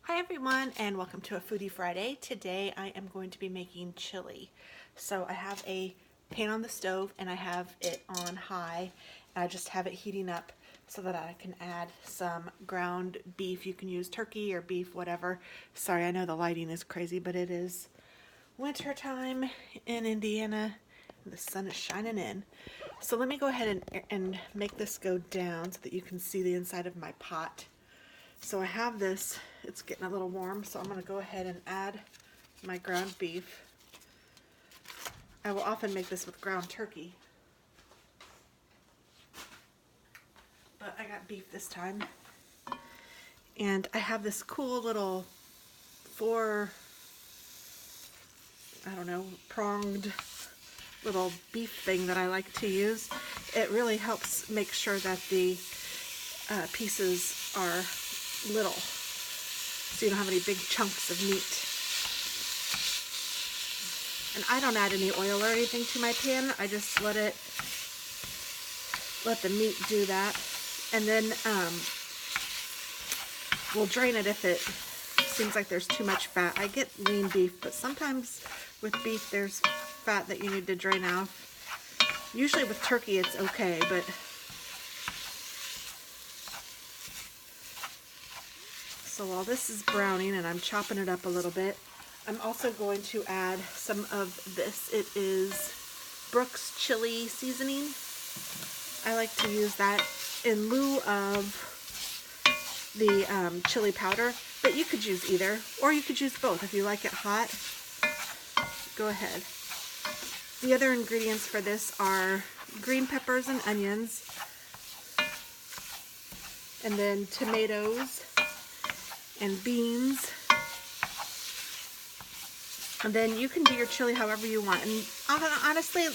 Hi everyone, and welcome to a Foodie Friday. Today I am going to be making chili. So I have a pan on the stove and I have it on high, and I just have it heating up so that I can add some ground beef. You can use turkey or beef, whatever. Sorry, I know the lighting is crazy, but it is winter time in Indiana. The sun is shining in. So let me go ahead and make this go down so that you can see the inside of my pot. So I have this, it's getting a little warm, so I'm going to go ahead and add my ground beef. I will often make this with ground turkey, but I got beef this time. And I have this cool little pronged little beef thing that I like to use. It really helps make sure that the pieces are little, so you don't have any big chunks of meat. And I don't add any oil or anything to my pan. I just let the meat do that, and then we'll drain it if it seems like there's too much fat. I get lean beef, but sometimes with beef there's fat that you need to drain off. Usually with turkey it's okay, but so while this is browning and I'm chopping it up a little bit, I'm also going to add some of this. It is Brooks chili seasoning. I like to use that in lieu of the chili powder, but you could use either, or you could use both if you like it hot. Go ahead. The other ingredients for this are green peppers and onions, and then tomatoes and beans. And then you can do your chili however you want. And honestly,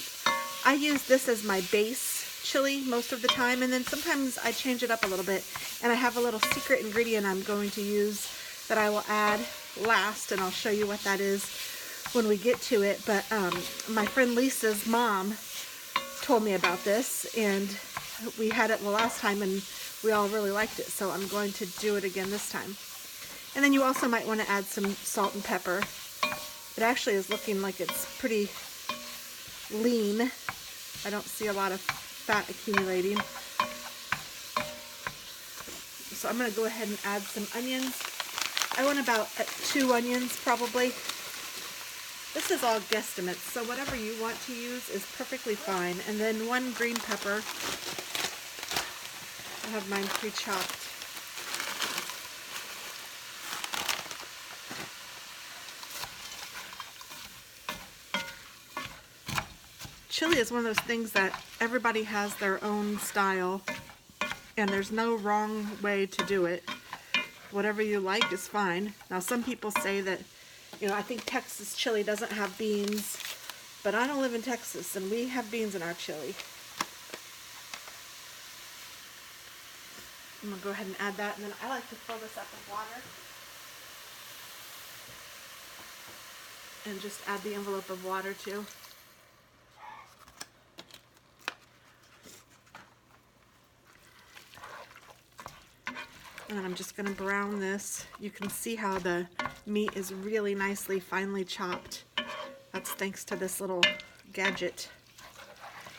I use this as my base chili most of the time, and then sometimes I change it up a little bit. And I have a little secret ingredient I'm going to use that I will add last, and I'll show you what that is when we get to it. But my friend Lisa's mom told me about this, and we had it the last time and we all really liked it, so I'm going to do it again this time. And then you also might want to add some salt and pepper. It actually is looking like it's pretty lean. I don't see a lot of fat accumulating. So I'm going to go ahead and add some onions. I want about 2 onions probably. This is all guesstimates, so whatever you want to use is perfectly fine. And then 1 green pepper. I have mine pre-chopped. Chili is one of those things that everybody has their own style, and there's no wrong way to do it. Whatever you like is fine. Now some people say that, I think Texas chili doesn't have beans, but I don't live in Texas and we have beans in our chili. I'm going to go ahead and add that, and then I like to fill this up with water and just add the envelope of water too. And then I'm just going to brown this. You can see how the meat is really nicely finely chopped. That's thanks to this little gadget.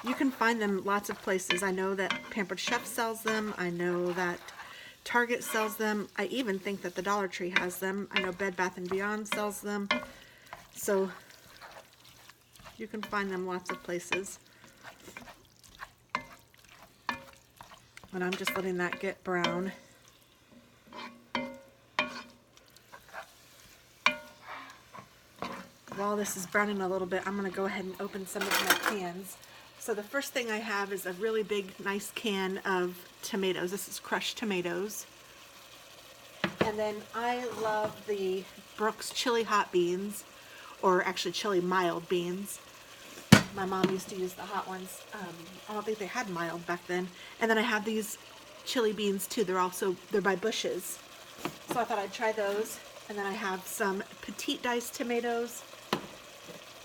You can find them lots of places. I know that Pampered Chef sells them. I know that Target sells them. I even think that the Dollar Tree has them. I know Bed Bath & Beyond sells them. So you can find them lots of places. And I'm just letting that get brown. While this is browning a little bit, I'm going to go ahead and open some of my cans. So the first thing I have is a really big, nice can of tomatoes. This is crushed tomatoes. And then I love the Brooks chili hot beans, or actually chili mild beans. My mom used to use the hot ones. I don't think they had mild back then. And then I have these chili beans too. They're by bushes. So I thought I'd try those. And then I have some petite diced tomatoes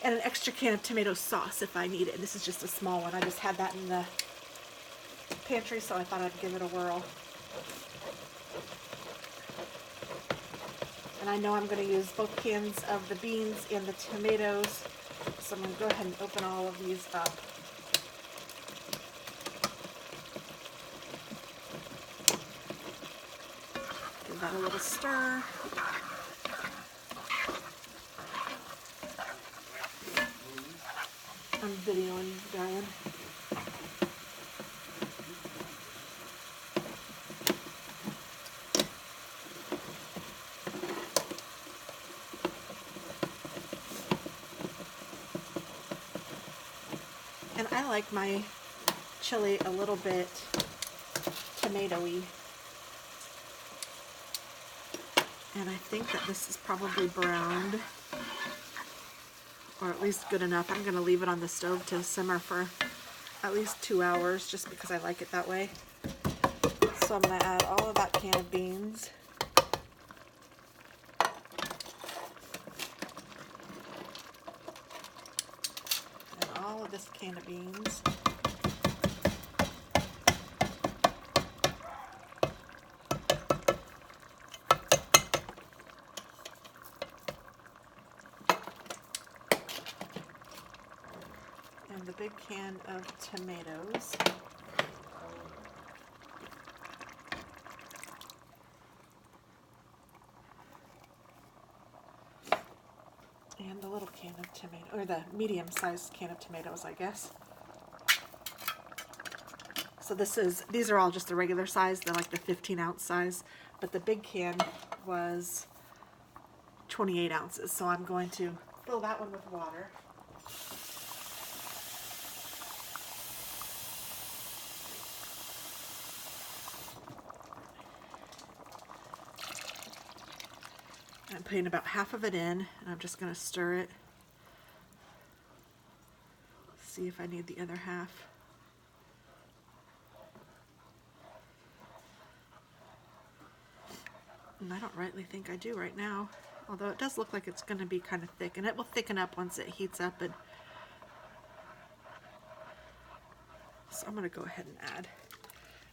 and an extra can of tomato sauce if I need it. This is just a small one. I just had that in the pantry, so I thought I'd give it a whirl. And I know I'm going to use both cans of the beans and the tomatoes, so I'm going to go ahead and open all of these up. Give that a little stir. I'm videoing, Brian. And I like my chili a little bit tomatoey. And I think that this is probably browned, or at least good enough. I'm going to leave it on the stove to simmer for at least 2 hours just because I like it that way. So I'm going to add all of that can of beans. And all of this can of beans. And the big can of tomatoes. And the little can of tomato, or the medium-sized can of tomatoes, I guess. So these are all just the regular size. They're like the 15-ounce size, but the big can was 28 ounces. So I'm going to fill that one with water. I'm putting about half of it in, and I'm just going to stir it. See if I need the other half. And I don't rightly think I do right now, although it does look like it's going to be kind of thick, and it will thicken up once it heats up. And so I'm going to go ahead and add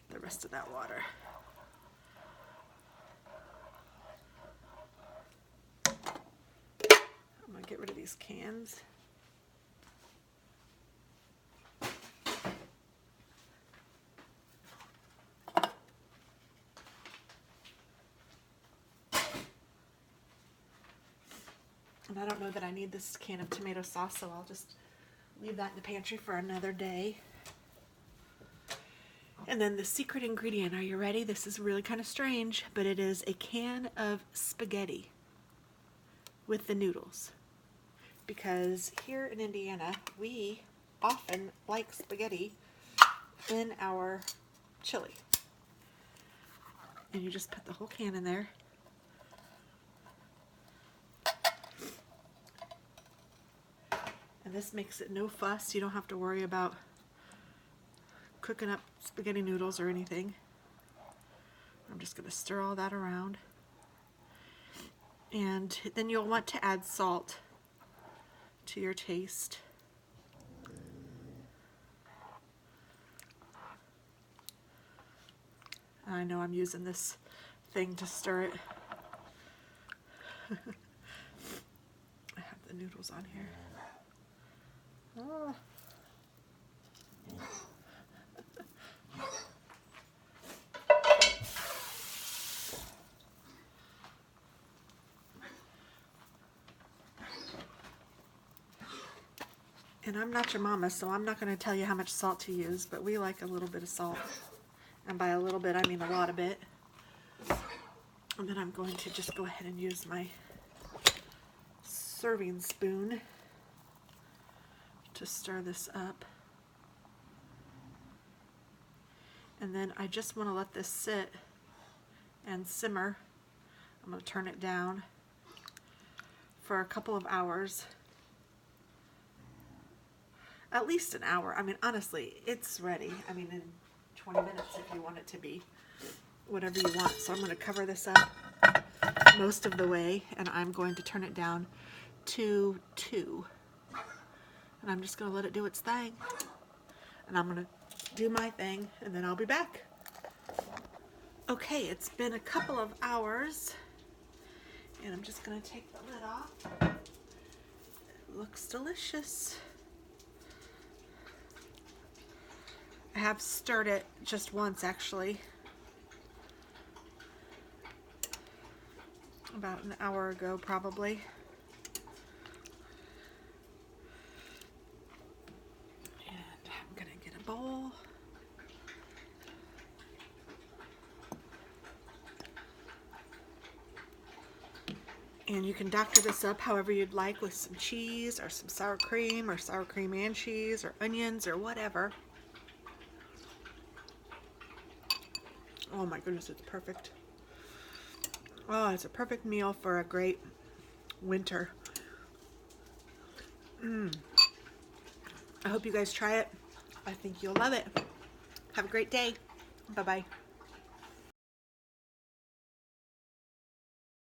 the rest of that water. I'm going to get rid of these cans. And I don't know that I need this can of tomato sauce, so I'll just leave that in the pantry for another day. And then the secret ingredient, are you ready? This is really kind of strange, but it is a can of spaghetti with the noodles. Because here in Indiana, we often like spaghetti in our chili. And you just put the whole can in there. And this makes it no fuss. You don't have to worry about cooking up spaghetti noodles or anything. I'm just going to stir all that around. And then you'll want to add salt to your taste. I know I'm using this thing to stir it. I have the noodles on here. Oh. And I'm not your mama, so I'm not going to tell you how much salt to use, but we like a little bit of salt. And by a little bit, I mean a lot of it. And then I'm going to just go ahead and use my serving spoon to stir this up. And then I just want to let this sit and simmer. I'm going to turn it down for a couple of hours. At least an hour. I mean, honestly, it's ready. I mean, in 20 minutes if you want it to be. Whatever you want. So I'm going to cover this up most of the way, and I'm going to turn it down to 2. And I'm just going to let it do its thing. And I'm going to do my thing, and then I'll be back. Okay, it's been a couple of hours, And I'm just going to take the lid off. It looks delicious. I have stirred it just once actually, about an hour ago probably. And I'm going to get a bowl. And you can doctor this up however you'd like, with some cheese or some sour cream and cheese or onions or whatever. Oh my goodness, it's perfect. Oh, it's a perfect meal for a great winter. I hope you guys try it. I think you'll love it. Have a great day. Bye-bye.